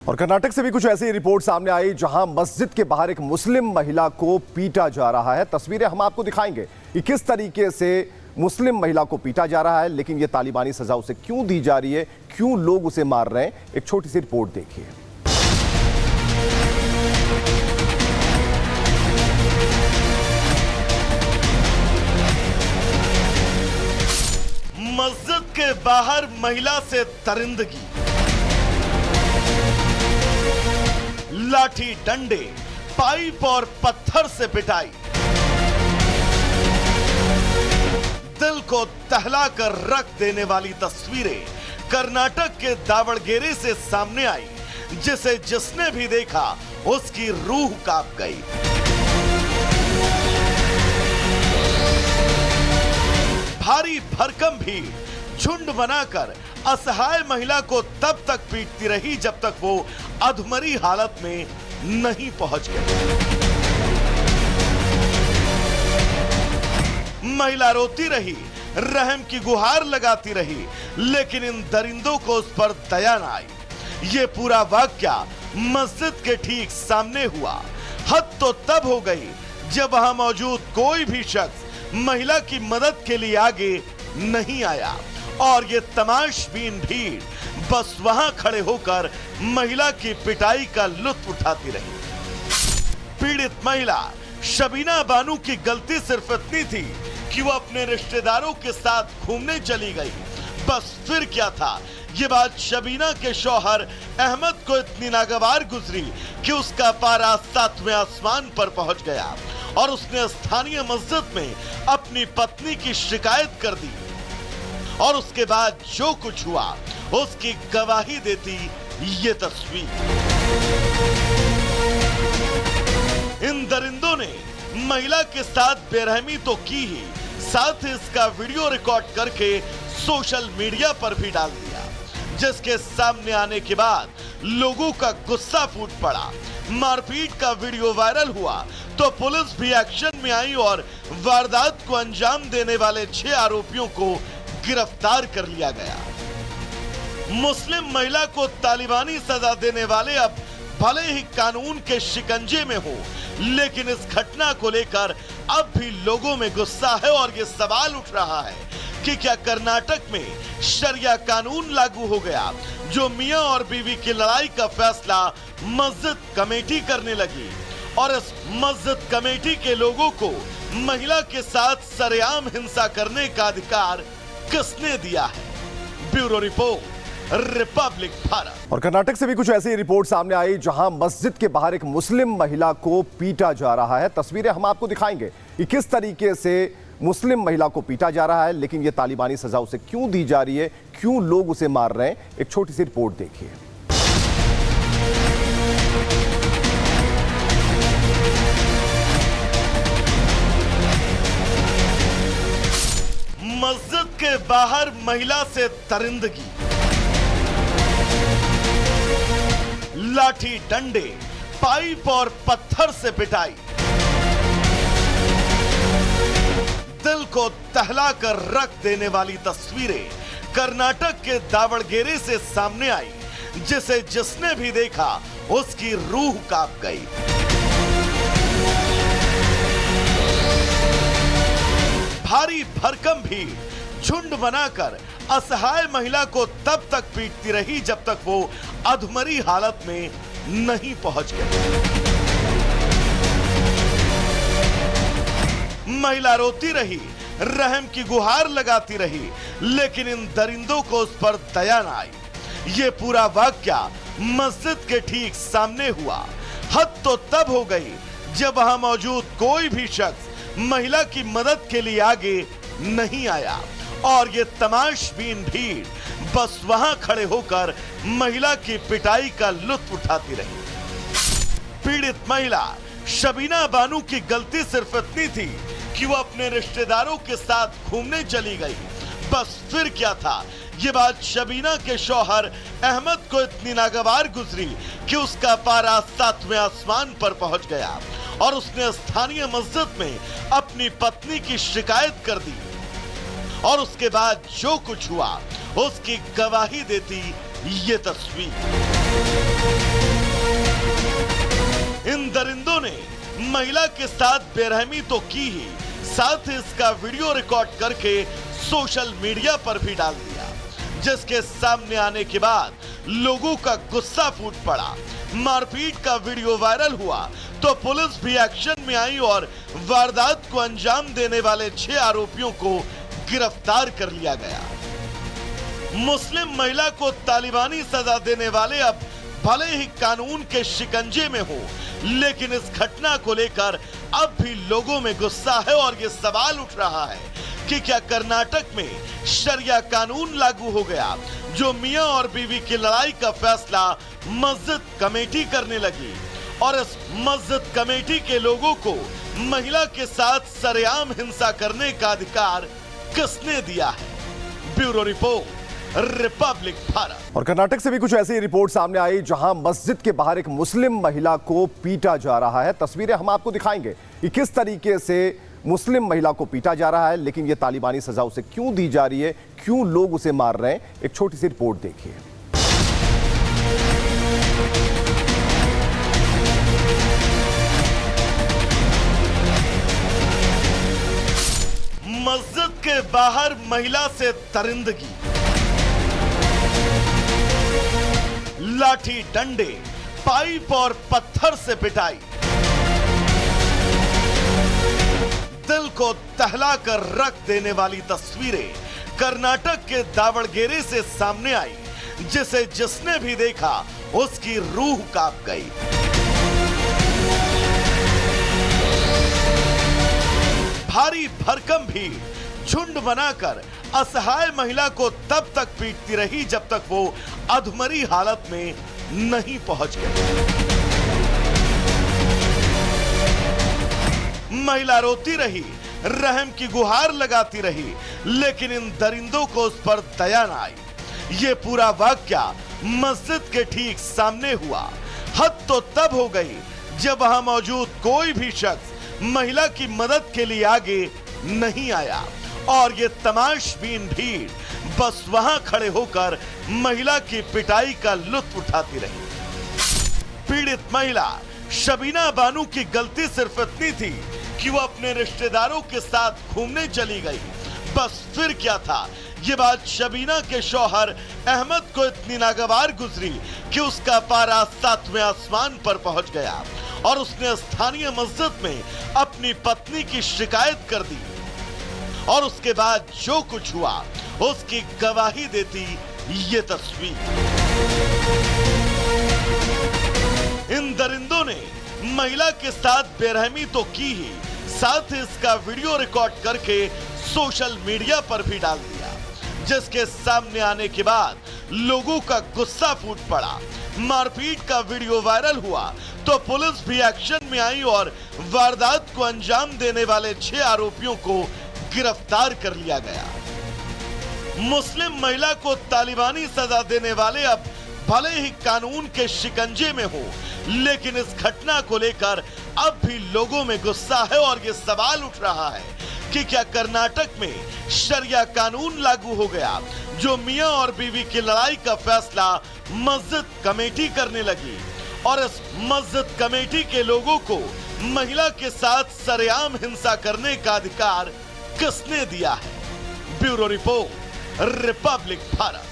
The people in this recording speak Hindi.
और कर्नाटक से भी कुछ ऐसी रिपोर्ट सामने आई जहां मस्जिद के बाहर एक मुस्लिम महिला को पीटा जा रहा है। तस्वीरें हम आपको दिखाएंगे कि किस तरीके से मुस्लिम महिला को पीटा जा रहा है, लेकिन ये तालिबानी सजा उसे क्यों दी जा रही है, क्यों लोग उसे मार रहे हैं। एक छोटी सी रिपोर्ट देखिए। मस्जिद के बाहर महिला से दरिंदगी, लाठी डंडे, पाइप और पत्थर से पिटाई, दिल को दहलाकर रख देने वाली तस्वीरें कर्नाटक के दावणगेरे से सामने आई, जिसने भी देखा उसकी रूह कांप गई। भारी भरकम भीड़ झुंड बनाकर असहाय महिला को तब तक पीटती रही जब तक वो अधमरी हालत में नहीं पहुंच गई। महिला रोती रही, रहम की गुहार लगाती रही, लेकिन इन दरिंदों को उस पर दया न आई। ये पूरा वाकया मस्जिद के ठीक सामने हुआ। हद तो तब हो गई जब वहां मौजूद कोई भी शख्स महिला की मदद के लिए आगे नहीं आया और ये तमाशबीन भीड़ बस वहां खड़े होकर महिला की पिटाई का लुत्फ उठाती रही। पीड़ित महिला शबीना बानू की गलती सिर्फ इतनी थी कि वो अपने रिश्तेदारों के साथ घूमने चली गई। बस फिर क्या था, ये बात शबीना के शौहर अहमद को इतनी नागवार गुजरी कि उसका पारा 7वें आसमान पर पहुंच गया और उसने स्थानीय मस्जिद में अपनी पत्नी की शिकायत कर दी। और उसके बाद जो कुछ हुआ उसकी गवाही देती ये तस्वीर। इन दरिंदों ने महिला के साथ बेरहमी तो की ही, साथ ही इसका वीडियो रिकॉर्ड करके सोशल मीडिया पर भी डाल दिया, जिसके सामने आने के बाद लोगों का गुस्सा फूट पड़ा। मारपीट का वीडियो वायरल हुआ तो पुलिस भी एक्शन में आई और वारदात को अंजाम देने वाले 6 आरोपियों को गिरफ्तार कर लिया गया। मुस्लिम महिला को तालिबानी सजा देने वाले अब भले ही कानून के शिकंजे में हो, लेकिन इस घटना को लेकर अब भी लोगों में गुस्सा है और ये सवाल उठ रहा है कि क्या कर्नाटक में शरिया कानून लागू हो गया, जो मियां और बीवी की लड़ाई का फैसला मस्जिद कमेटी करने लगी। और इस मस्जिद कमेटी के लोगों को महिला के साथ सरेआम हिंसा करने का अधिकार किसने दिया है? Bureau report, Republic Bharat. और कर्नाटक से भी कुछ ऐसी रिपोर्ट सामने आई जहां मस्जिद के बाहर एक मुस्लिम महिला को पीटा जा रहा है। तस्वीरें हम आपको दिखाएंगे कि किस तरीके से मुस्लिम महिला को पीटा जा रहा है, लेकिन ये तालिबानी सजा उसे क्यों दी जा रही है, क्यों लोग उसे मार रहे हैं। एक छोटी सी रिपोर्ट देखिए। मस्जिद के बाहर महिला से दरिंदगी, लाठी डंडे, पाइप और पत्थर से पिटाई, दिल को दहलाकर रख देने वाली तस्वीरें कर्नाटक के दावणगेरे से सामने आई, जिसने भी देखा उसकी रूह कांप गई। भारी भरकम भीड़ झुंड बनाकर असहाय महिला को तब तक पीटती रही जब तक वो अधमरी हालत में नहीं पहुंच गई। महिला रोती रही, रहम की गुहार लगाती रही, लेकिन इन दरिंदों को उस पर दया न आई। ये पूरा वाकया मस्जिद के ठीक सामने हुआ। हद तो तब हो गई जब वहां मौजूद कोई भी शख्स महिला की मदद के लिए आगे नहीं आया और ये तमाशबीन भीड़ बस वहां खड़े होकर महिला की पिटाई का लुत्फ उठाती रही। पीड़ित महिला शबीना बानू की गलती सिर्फ इतनी थी कि वो अपने रिश्तेदारों के साथ घूमने चली गई। बस फिर क्या था, ये बात शबीना के शौहर अहमद को इतनी नागवार गुजरी कि उसका पारा 7वें आसमान पर पहुंच गया और उसने स्थानीय मस्जिद में अपनी पत्नी की शिकायत कर दी। और उसके बाद जो कुछ हुआ उसकी गवाही देती ये तस्वीर। इन दरिंदों ने महिला के साथ बेरहमी तो की ही, साथ ही इसका वीडियो रिकॉर्ड करके सोशल मीडिया पर भी डाल दिया, जिसके सामने आने के बाद लोगों का गुस्सा फूट पड़ा। मारपीट का वीडियो वायरल हुआ तो पुलिस भी एक्शन में आई और वारदात को अंजाम देने वाले 6 आरोपियों को गिरफ्तार कर लिया गया। मुस्लिम महिला को तालिबानी सजा देने वाले अब भले ही कानून के शिकंजे में हो, लेकिन इस घटना को लेकर अब भी लोगों में गुस्सा है और ये सवाल उठ रहा है कि क्या कर्नाटक में शरिया कानून लागू हो गया, जो मियां और बीवी की लड़ाई का फैसला मस्जिद कमेटी करने लगी, और इस मस्जिद कमेटी के लोगों को महिला के साथ सरेआम हिंसा करने का अधिकार किसने दिया है? Bureau report, Republic Bharat. और कर्नाटक से भी कुछ ऐसी रिपोर्ट सामने आई जहां मस्जिद के बाहर एक मुस्लिम महिला को पीटा जा रहा है। तस्वीरें हम आपको दिखाएंगे कि किस तरीके से मुस्लिम महिला को पीटा जा रहा है, लेकिन ये तालिबानी सजा उसे क्यों दी जा रही है, क्यों लोग उसे मार रहे हैं। एक छोटी सी रिपोर्ट देखिए। मस्जिद के बाहर महिला से दरिंदगी, लाठी डंडे, पाइप और पत्थर से पिटाई, दिल को दहलाकर रख देने वाली तस्वीरें कर्नाटक के दावणगेरे से सामने आई, जिसे जिसने भी देखा उसकी रूह कांप गई। भारी भरकम भीड़ झुंड बनाकर असहाय महिला को तब तक पीटती रही जब तक वो अधमरी हालत में नहीं पहुंच गई। महिला रोती रही, रहम की गुहार लगाती रही, लेकिन इन दरिंदों को उस पर दया न आई। ये पूरा वाकया मस्जिद के ठीक सामने हुआ। हद तो तब हो गई जब वहां मौजूद कोई भी शख्स महिला की मदद के लिए आगे नहीं आया, और ये तमाशबीन भीड़ बस वहां खड़े होकर महिला की पिटाई का लुत्फ उठाती रही। पीड़ित महिला शबीना बानू की गलती सिर्फ इतनी थी कि वो अपने रिश्तेदारों के साथ घूमने चली गई, बस फिर क्या था। ये बात शबीना के शौहर अहमद को इतनी नागवार गुजरी कि उसका पारा 7वें आसमान पर पहुंच गया और उसने स्थानीय मस्जिद में अपनी पत्नी की शिकायत कर दी, और उसके बाद जो कुछ हुआ उसकी गवाही देती ये तस्वीर। इन दरिंदों ने महिला के साथ बेरहमी तो की ही, साथ ही इसका वीडियो रिकॉर्ड करके सोशल मीडिया पर भी डाल दिया, जिसके सामने आने के बाद लोगों का गुस्सा फूट पड़ा। मारपीट का वीडियो वायरल हुआ तो पुलिस भी एक्शन में आई और वारदात को अंजाम देने वाले 6 आरोपियों को गिरफ्तार कर लिया गया। मुस्लिम महिला को तालिबानी सजा देने वाले अब भले ही कानून के शिकंजे में हो, लेकिन इस घटना को लेकर अब भी लोगों में गुस्सा है और ये सवाल उठ रहा है कि क्या कर्नाटक में शरिया कानून लागू हो गया, जो मियां और बीवी की लड़ाई का फैसला मस्जिद कमेटी करने लगी, और इस मस्जिद कमेटी के लोगों को महिला के साथ सरेआम हिंसा करने का अधिकार किसने दिया है? Bureau report, Republic Bharat.